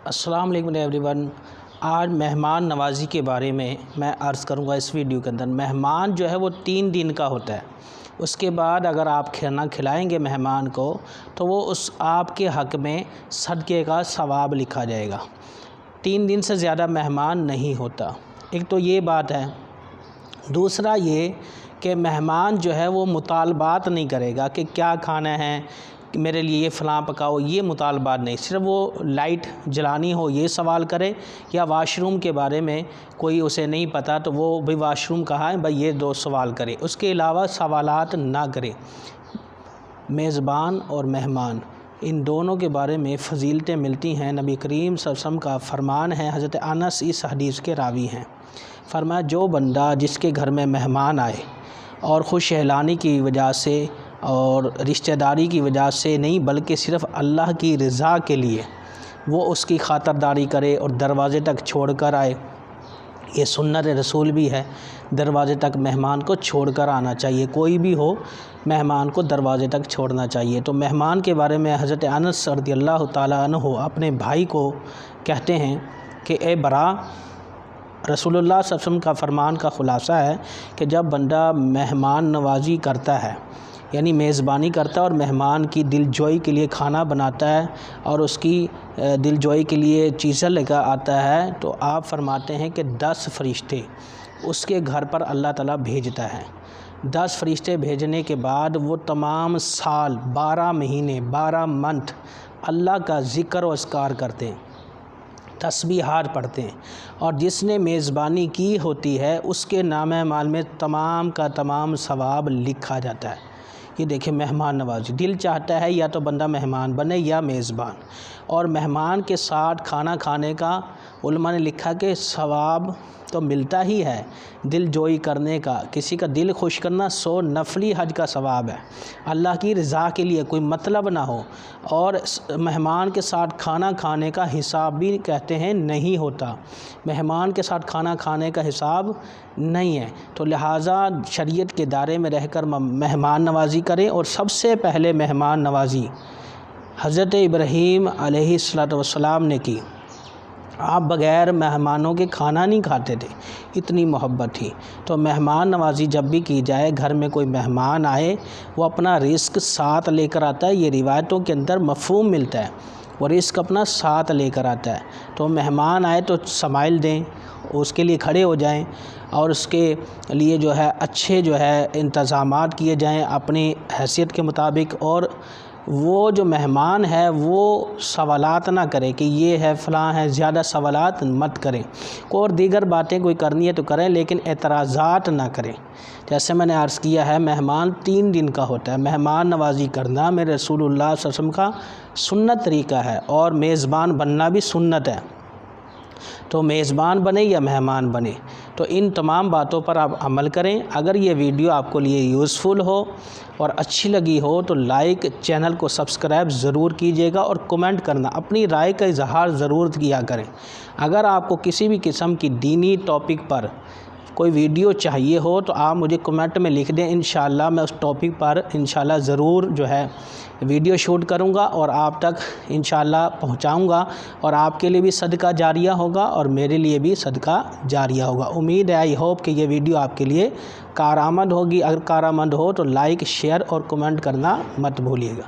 السلام علیکم every one. آج مہمان نوازی کے بارے میں عرض کروں گا اس ویڈیو کے اندر۔ مہمان جو ہے وہ 3 دن کا ہوتا ہے۔ اس کے بعد اگر آپ کھانا کھلائیں گے مہمان کو تو وہ آپ کے حق میں صدقے کا ثواب لکھا جائے گا۔ 3 دن سے زیادہ مہمان نہیں ہوتا۔ ایک تو یہ بات ہے۔ دوسرا یہ کہ مہمان جو ہے وہ مطالبات نہیں کرے گا کہ کیا کھانا ہے، میرے لیے یہ فلاں پکاؤ، یہ مطالبات نہیں۔ صرف وہ لائٹ جلانی ہو یہ سوال کرے، یا واش روم کے بارے میں کوئی اسے نہیں پتہ تو وہ بھئی واش روم کہاں ہے، بھئی یہ 2 سوال کرے، اس کے علاوہ سوالات نہ کرے۔ میزبان اور مہمان ان دونوں کے بارے میں فضیلتیں ملتی ہیں۔ نبی کریم صلی اللہ علیہ وسلم کا فرمان ہے، حضرت انس اس حدیث کے راوی ہیں، فرمایا جو بندہ جس کے گھر میں مہمان آئے اور خوش اعلانی کی وجہ سے اور رشتہ داری کی وجہ سے نہیں بلکہ صرف اللہ کی رضا کے لیے وہ اس کی خاطرداری کرے اور دروازے تک چھوڑ کر آئے، یہ سنت رسول بھی ہے، دروازے تک مہمان کو چھوڑ کر آنا چاہیے، کوئی بھی ہو مہمان کو دروازے تک چھوڑنا چاہیے۔ تو مہمان کے بارے میں حضرت انس رضی اللہ تعالیٰ عنہ اپنے بھائی کو کہتے ہیں کہ اے برا، رسول اللہ صلی اللہ علیہ وسلم کا فرمان کا خلاصہ ہے کہ جب بندہ مہمان نوازی کرتا ہے، یعنی میزبانی کرتا ہے اور مہمان کی دل جوئی کے لیے کھانا بناتا ہے اور اس کی دل جوئی کے لیے چیزیں لے کر آتا ہے، تو آپ فرماتے ہیں کہ 10 فرشتے اس کے گھر پر اللہ تعالیٰ بھیجتا ہے۔ 10 فرشتے بھیجنے کے بعد وہ تمام سال 12 مہینے 12 منتھ اللہ کا ذکر و اذکار کرتے ہیں، تسبیحات پڑھتے ہیں، اور جس نے میزبانی کی ہوتی ہے اس کے نامہ اعمال میں تمام کا تمام ثواب لکھا جاتا ہے۔ یہ دیکھیں مہمان نوازی، دل چاہتا ہے یا تو بندہ مہمان بنے یا میزبان، اور مہمان کے ساتھ کھانا کھانے کا علماء نے لکھا کہ ثواب تو ملتا ہی ہے، دل جوئی کرنے کا، کسی کا دل خوش کرنا 100 نفلی حج کا ثواب ہے، اللہ کی رضا کے لیے کوئی مطلب نہ ہو، اور مہمان کے ساتھ کھانا کھانے کا حساب بھی کہتے ہیں نہیں ہوتا، مہمان کے ساتھ کھانا کھانے کا حساب نہیں ہے، تو لہٰذا شریعت کے دائرے میں رہ کر مہمان نوازی کریں۔ اور سب سے پہلے مہمان نوازی حضرت ابراہیم علیہ السلام نے کی، آپ بغیر مہمانوں کے کھانا نہیں کھاتے تھے، اتنی محبت تھی۔ تو مہمان نوازی جب بھی کی جائے، گھر میں کوئی مہمان آئے وہ اپنا رزق ساتھ لے کر آتا ہے، یہ روایتوں کے اندر مفہوم ملتا ہے، وہ رزق اپنا ساتھ لے کر آتا ہے۔ تو مہمان آئے تو سمائل دیں، اس کے لیے کھڑے ہو جائیں اور اس کے لیے جو ہے اچھے جو ہے انتظامات کیے جائیں اپنی حیثیت کے مطابق، اور وہ جو مہمان ہے وہ سوالات نہ کرے کہ یہ ہے فلاں ہے، زیادہ سوالات مت کریں، اور دیگر باتیں کوئی کرنی ہے تو کریں لیکن اعتراضات نہ کریں۔ جیسے میں نے عرض کیا ہے مہمان 3 دن کا ہوتا ہے، مہمان نوازی کرنا میرے رسول اللہ صلی اللہ علیہ وسلم کا سنت طریقہ ہے، اور میزبان بننا بھی سنت ہے، تو میزبان بنے یا مہمان بنے تو ان تمام باتوں پر آپ عمل کریں۔ اگر یہ ویڈیو آپ کو لیے یوزفل ہو اور اچھی لگی ہو تو لائک، چینل کو سبسکرائب ضرور کیجیے گا، اور کمنٹ کرنا، اپنی رائے کا اظہار ضرور کیا کریں۔ اگر آپ کو کسی بھی قسم کی دینی ٹاپک پر کوئی ویڈیو چاہیے ہو تو آپ مجھے کمنٹ میں لکھ دیں، انشاءاللہ میں اس ٹاپک پر انشاءاللہ ضرور جو ہے ویڈیو شوٹ کروں گا اور آپ تک انشاءاللہ پہنچاؤں گا، اور آپ کے لیے بھی صدقہ جاریہ ہوگا اور میرے لیے بھی صدقہ جاریہ ہوگا۔ امید ہے، آئی ہوپ کہ یہ ویڈیو آپ کے لیے کارآمد ہوگی۔ اگر کارآمد ہو تو لائک، شیئر اور کمنٹ کرنا مت بھولیے گا۔